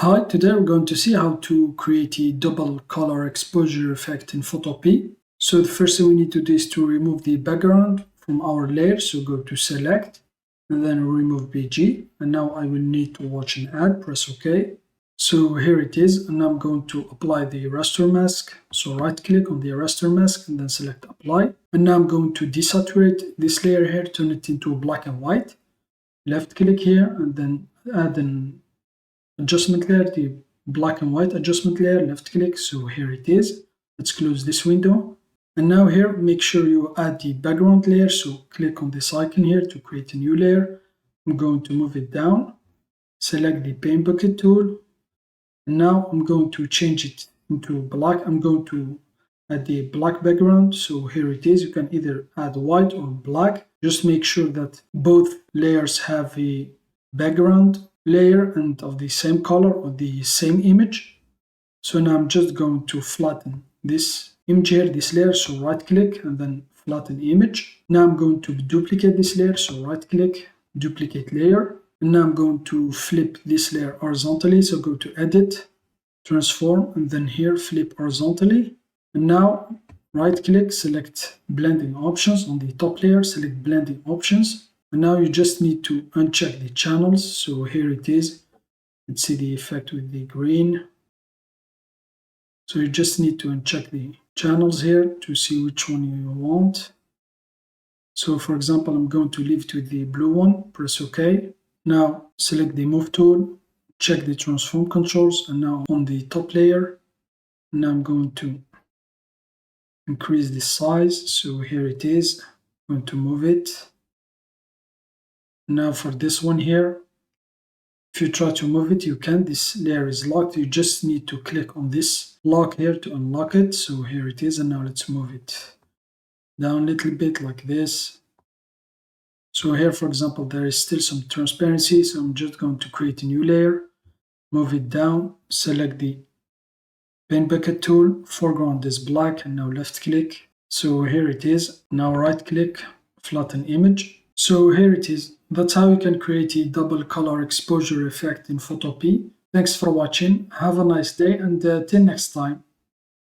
Hi, today we're going to see how to create a double color exposure effect in Photopea. So the first thing we need to do is to remove the background from our layer. So go to select and then remove BG. And now I will need to watch an ad, press OK. So here it is, and I'm going to apply the raster mask. So right click on the raster mask and then select apply. And now I'm going to desaturate this layer here, turn it into black and white. Left click here and then add an adjustment layer, the black and white adjustment layer, left click. So here it is. Let's close this window. And now here, make sure you add the background layer. So click on this icon here to create a new layer. I'm going to move it down. Select the paint bucket tool. And now I'm going to change it into black. I'm going to add the black background. So here it is. You can either add white or black. Just make sure that both layers have a background layer and of the same color or the same image. So now I'm just going to flatten this image here, this layer. So right click and then flatten image. Now I'm going to duplicate this layer. So right click, duplicate layer. And now I'm going to flip this layer horizontally. So go to edit, transform, and then here flip horizontally. And now right click, select blending options on the top layer, select blending options. And now you just need to uncheck the channels. So here it is. Let's see the effect with the green. So you just need to uncheck the channels here to see which one you want. So for example, I'm going to leave it with the blue one, press OK. Now select the move tool, check the transform controls, and now on the top layer. Now I'm going to increase the size. So here it is. I'm going to move it. Now for this one here, if you try to move it, you can. This layer is locked. You just need to click on this lock here to unlock it. So here it is. And now let's move it down a little bit like this. So here, for example, there is still some transparency. So I'm just going to create a new layer, move it down, select the paint bucket tool, foreground is black, and now left click. So here it is. Now right click, flatten image. So here it is. That's how you can create a double color exposure effect in Photopea. Thanks for watching. Have a nice day, and till next time.